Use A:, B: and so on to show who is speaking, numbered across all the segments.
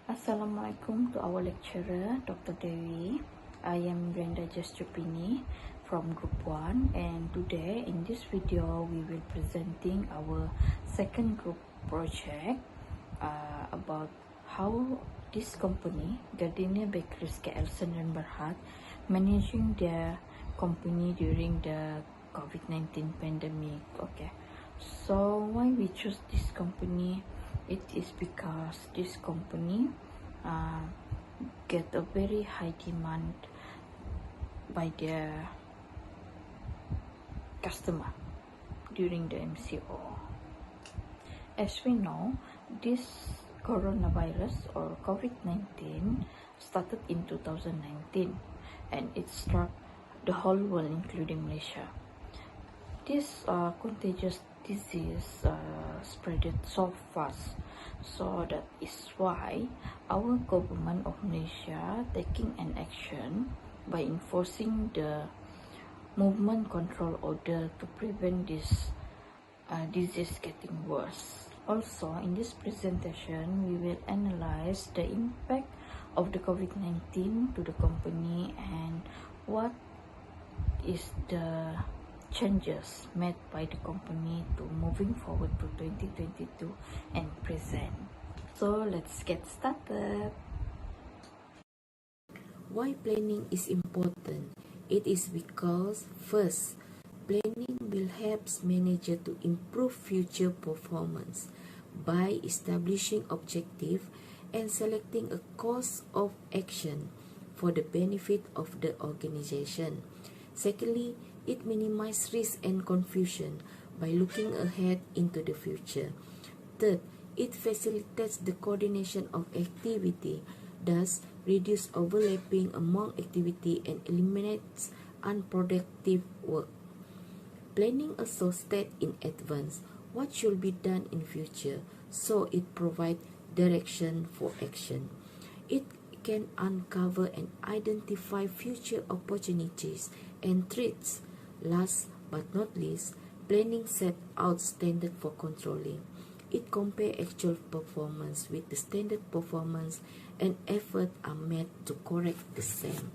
A: Assalamualaikum to our lecturer, Dr. Dewi. I am Brenda Jestupini from Group 1, and today in this video we will presenting our second group project about how this company, Gardenia Bakeries KL Sdn Bhd, managing their company during the COVID-19 pandemic. Okay, so why we choose this company? It is because this company get a very high demand by their customer during the MCO. As we know, this coronavirus or COVID-19 started in 2019 and it struck the whole world, including Malaysia. This contagious disease spread so fast, so that is why our government of Malaysia taking an action by enforcing the movement control order to prevent this disease getting worse. Also, in this presentation, we will analyze the impact of the COVID-19 to the company and what is the changes made by the company to moving forward to 2022 and present. So let's get started.
B: Why planning is important? It is because first, planning will help manager to improve future performance by establishing objective and selecting a course of action for the benefit of the organization. Secondly, it minimizes risk and confusion by looking ahead into the future. Third, it facilitates the coordination of activity, thus reduce overlapping among activity and eliminates unproductive work. Planning also states in advance what should be done in future, so it provides direction for action. It can uncover and identify future opportunities and threats. Last but not least, planning sets out standard for controlling. It compares actual performance with the standard performance and efforts are made to correct the same.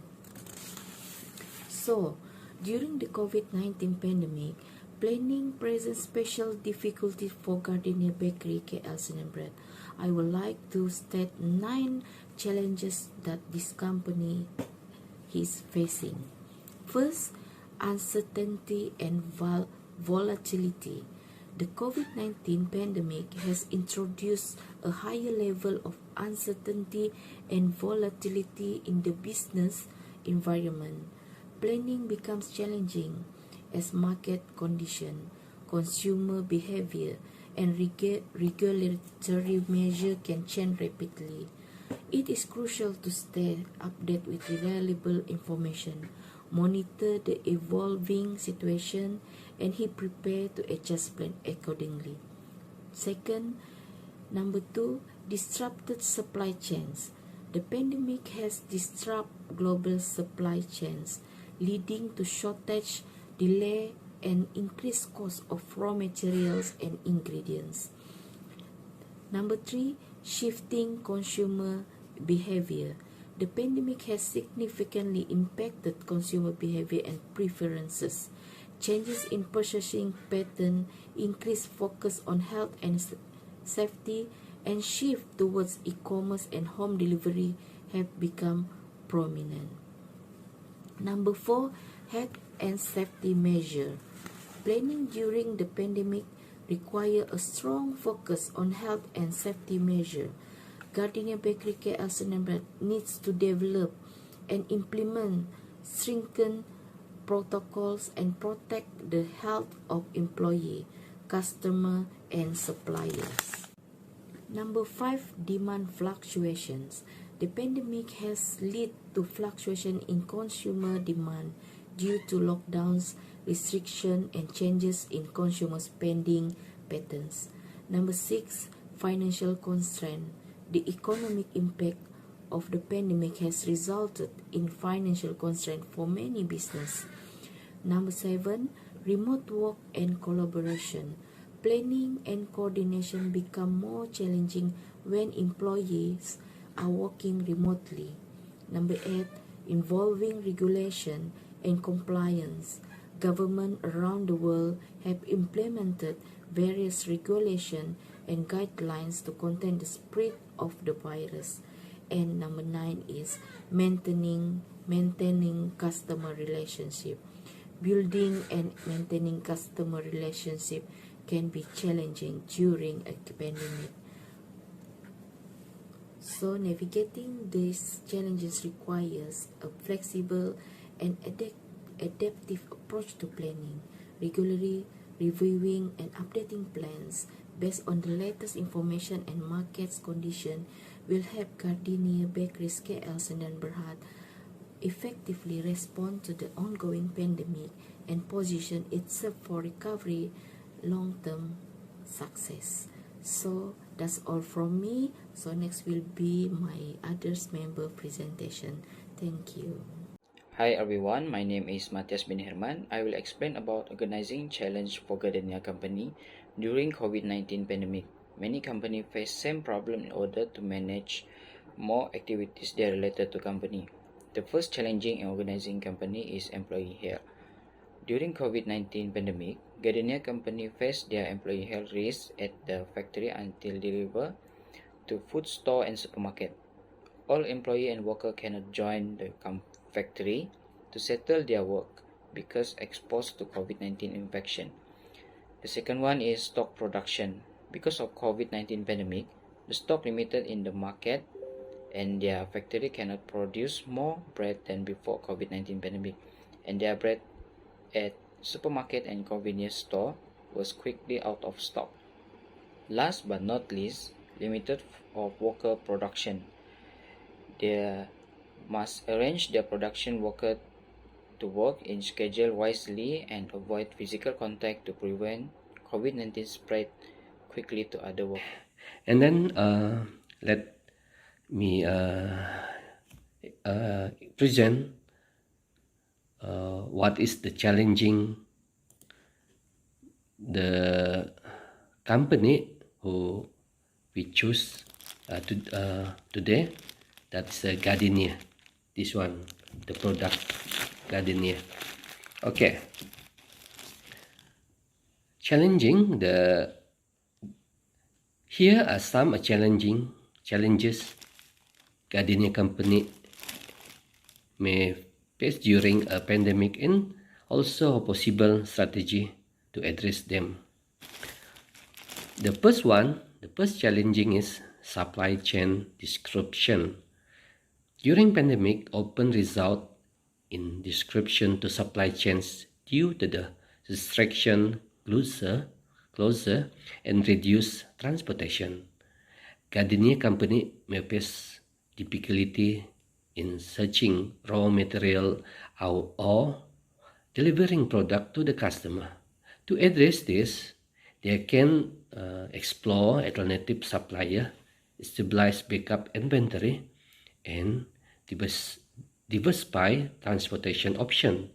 B: So, during the COVID-19 pandemic, planning presents special difficulties for Gardenia Bakery KL Sdn Bhd. I would like to state 9 challenges that this company is facing. First, uncertainty and volatility. The COVID-19 pandemic has introduced a higher level of uncertainty and volatility in the business environment. Planning becomes challenging as market condition, consumer behavior, and regulatory measures can change rapidly. It is crucial to stay updated with reliable information, monitor the evolving situation, and he prepared to adjust plan accordingly. Second, number 2, disrupted supply chains. The pandemic has disrupted global supply chains, leading to shortage, delay, and increased cost of raw materials and ingredients. Number 3, shifting consumer behavior. The pandemic has significantly impacted consumer behavior and preferences. Changes in purchasing pattern, increased focus on health and safety, and shift towards e-commerce and home delivery have become prominent. Number 4, health and safety measure. Planning during the pandemic require a strong focus on health and safety measure. Gardenia Bakery KL Sdn Bhd needs to develop and implement stringent protocols and protect the health of employee, customer, and suppliers. Number 5, demand fluctuations. The pandemic has led to fluctuation in consumer demand due to lockdowns, restriction, and changes in consumer spending patterns. Number 6, financial constraint. The economic impact of the pandemic has resulted in financial constraint for many businesses. Number 7, remote work and collaboration. Planning and coordination become more challenging when employees are working remotely. Number 8, involving regulation and compliance. Governments around the world have implemented various regulation and guidelines to contain the spread of the virus. And number 9 is maintaining customer relationship. Building and maintaining customer relationship can be challenging during a pandemic. So navigating these challenges requires a flexible and adaptive approach to planning, regularly reviewing and updating plans based on the latest information and market condition will help Gardenia Bakeries KL Sdn Bhd effectively respond to the ongoing pandemic and position itself for recovery long-term success. So that's all from me. So next will be my others member presentation. Thank you.
C: Hi everyone, my name is Matthias bin Herman. I will explain about organizing challenge for Gardenia company during COVID-19 pandemic. Many companies face same problem in order to manage more activities that are related to company. The first challenging in organizing company is employee health. During COVID-19 pandemic, Gardenia company faced their employee health risks at the factory until deliver to food store and supermarket. All employee and worker cannot join the factory to settle their work because exposed to COVID-19 infection. The second one is stock production. Because of COVID-19 pandemic, the stock limited in the market and their factory cannot produce more bread than before COVID-19 pandemic, and their bread at supermarket and convenience store was quickly out of stock. Last but not least, limited of worker production. They must arrange their production worker to work in schedule wisely and avoid physical contact to prevent COVID-19 spread quickly to other workers.
D: And then let me present what is the challenging the company who we choose today. That's Gardenia. This one, the product Gardenia. Okay. Challenging the. Here are some challenges Gardenia company may face during a pandemic and also a possible strategy to address them. The first challenging is supply chain disruption. During pandemic, often result in disruption to supply chains due to the restriction, closure, and reduced transportation. Gardenia company may face difficulty in searching raw material or delivering product to the customer. To address this, they can explore alternative supplier, stabilize backup inventory, and diversify transportation option,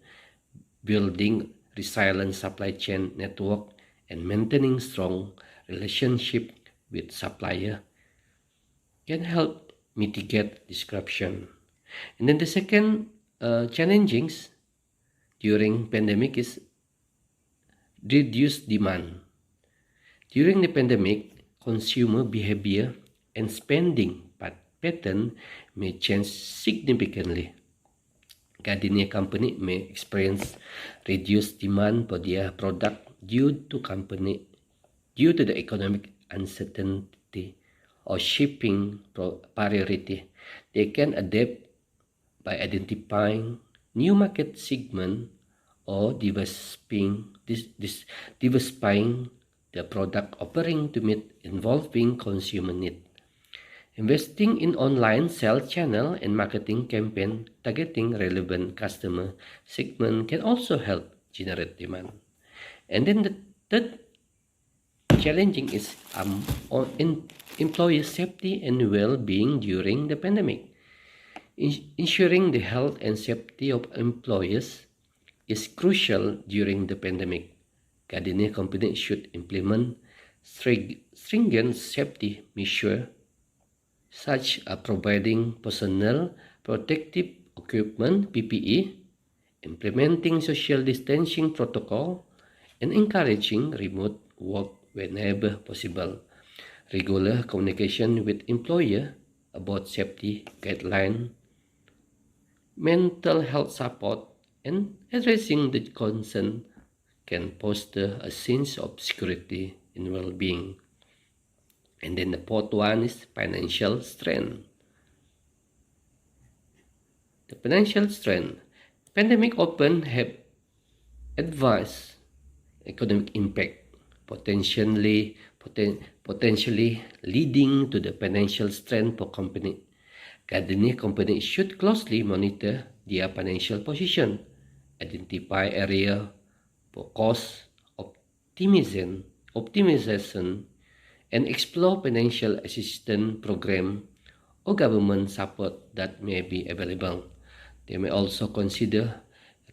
D: building resilient supply chain network, and maintaining strong relationship with supplier can help mitigate disruption. And then the second challengings during pandemic is reduced demand. During the pandemic, consumer behavior and spending pattern may change significantly. Gardenia company may experience reduced demand for their product due to the economic uncertainty or shipping priority. They can adapt by identifying new market segment or diversifying the product offering to meet evolving consumer need. Investing in online sales channel and marketing campaign targeting relevant customer segment can also help generate demand. And then the third challenging is employee safety and well-being during the pandemic. Ensuring the health and safety of employees is crucial during the pandemic. Gardenia company should implement stringent safety measures such as providing personal protective equipment (PPE), implementing social distancing protocol, and encouraging remote work whenever possible. Regular communication with employer about safety guidelines, mental health support, and addressing the concern can foster a sense of security and well-being. And then the fourth one is financial strength. The financial strength. Pandemic often have adverse economic impact, potentially leading to the financial strength for company. Gardenia companies should closely monitor their financial position, identify area for cost optimization, and explore financial assistance program or government support that may be available. They may also consider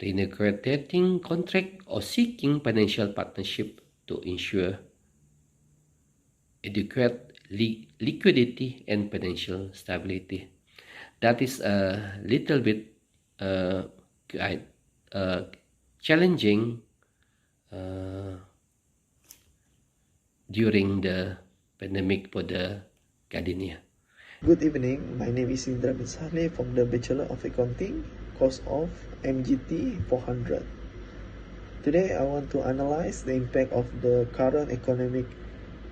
D: renegotiating contract or seeking financial partnership to ensure adequate liquidity and financial stability. That is a little bit uh, challenging during the pandemic for the Gardenia.
E: Good evening, my name is Indra bin Saleh from the Bachelor of Accounting course of MGT400. Today I want to analyze the impact of the current economic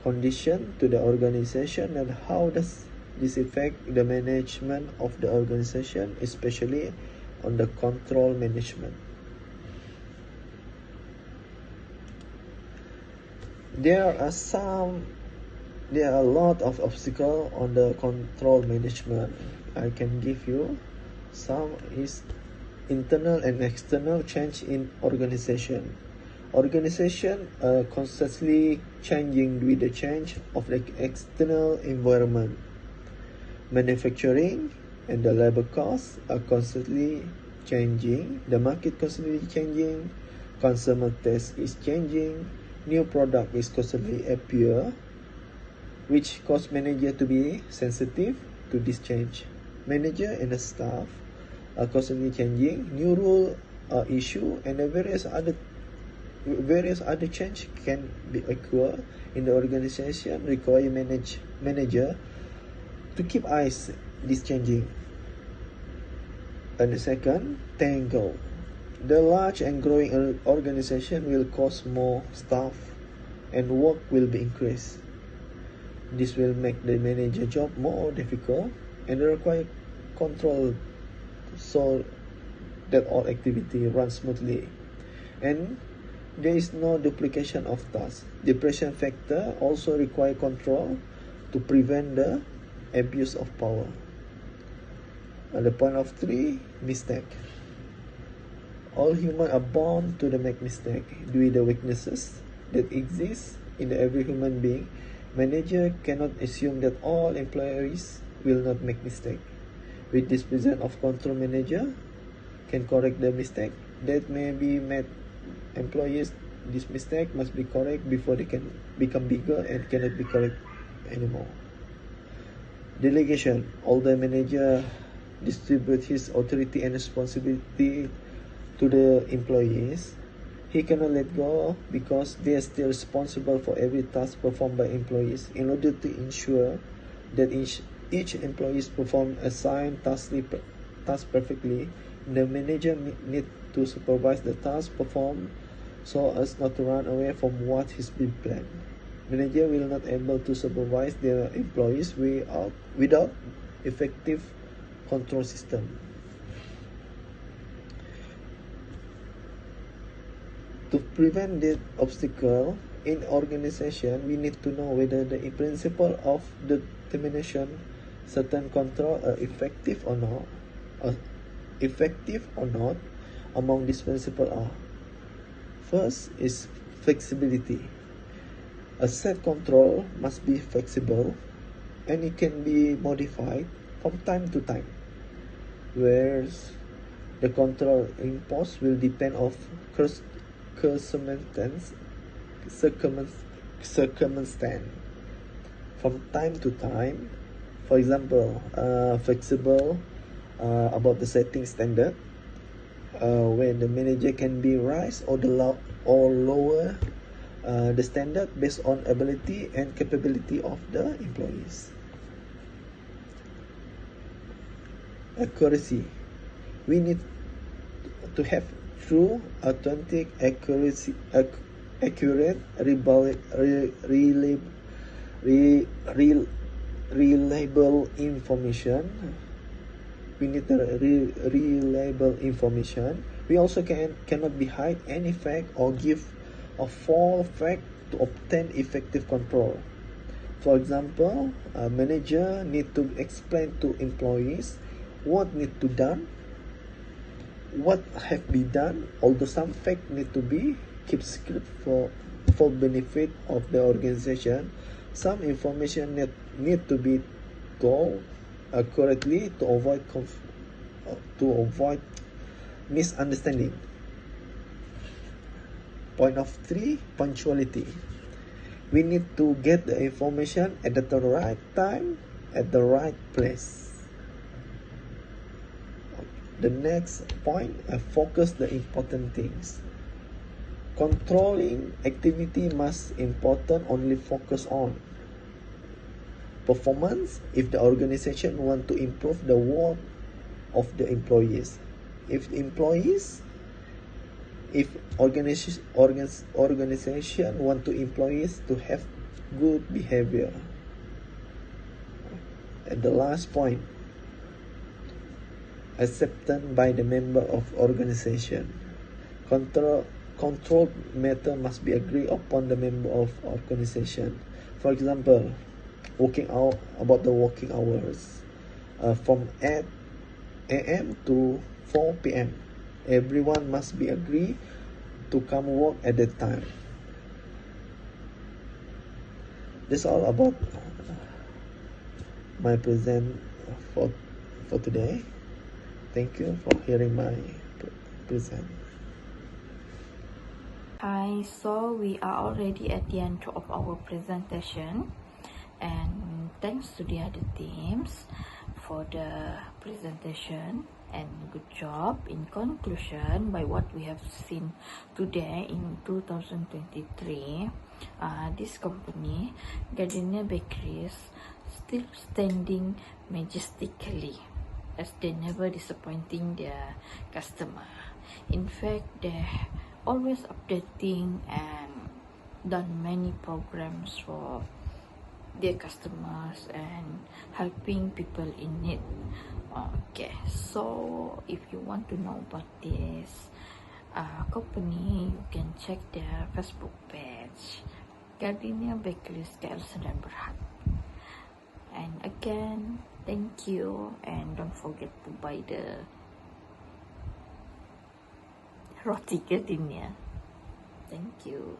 E: condition to the organization and how does this affect the management of the organization, especially on the control management. There are a lot of obstacles on the control management. I can give you some is internal and external change in organization. Organization are constantly changing with the change of the external environment. Manufacturing and the labor costs are constantly changing. The market constantly changing. Consumer taste is changing. New product is constantly appear, which cause manager to be sensitive to this change. Manager and the staff are constantly changing. New rule are issued, and the various other change can be occur in the organization. Require manager to keep eyes this changing. And the second, tangle. The large and growing organization will cost more staff and work will be increased. This will make the manager job more difficult and require control so that all activity runs smoothly. And there is no duplication of tasks. Depression factor also require control to prevent the abuse of power. And the point of 3, mistake. All humans are born to make mistake due to the weaknesses that exist in every human being. Manager cannot assume that all employees will not make mistake. With this presence of control, manager can correct the mistake that may be made. Employees, this mistake must be correct before they can become bigger and cannot be correct anymore. Delegation. Although manager distribute his authority and responsibility to the employees, he cannot let go because they are still responsible for every task performed by employees. In order to ensure that each employee perform assigned task perfectly, the manager need to supervise the task performed so as not to run away from what has been planned. Manager will not able to supervise their employees without effective control system. To prevent this obstacle in organization, we need to know whether the principle of determination certain control are effective or not. Among these principles are: first is flexibility. A set control must be flexible and it can be modified from time to time, whereas the control imposed will depend on circumstance. From time to time, For example, flexible about the setting standard, where the manager can be rise or lower the standard based on ability and capability of the employees. Accuracy. We need to have true, authentic, accurate, reliable information. We need reliable information. We also cannot be hide any fact or give a false fact to obtain effective control. For example, a manager need to explain to employees what need to done, what have been done, although some fact need to be kept secret for benefit of the organization. Some information need to be told correctly to avoid misunderstanding. Point of 3, punctuality. We need to get the information at the right time, at the right place. The next point, focus the important things. Controlling activity must important only focus on performance if the organization want to improve the work of the employees. If organization want to employees to have good behavior. And the last point, acceptance by the member of organization. Control matter must be agreed upon the member of organization. For example, working hours from 8 a.m. to 4 p.m. Everyone must be agreed to come work at that time. That's all about my present for today. Thank you for hearing my present.
A: Hi, so we are already at the end of our presentation, and thanks to the other teams for the presentation, and good job. In conclusion, by what we have seen today in 2023, this company, Gardenia Bakeries, still standing majestically, as they never disappointing their customer. In fact, they always updating and done many programs for their customers and helping people in need. Okay, so if you want to know about this company, you can check their Facebook page, Gardenia Bakeries KL Sedang Berhad. And again, thank you, and don't forget to buy the roti gardenia. Thank you.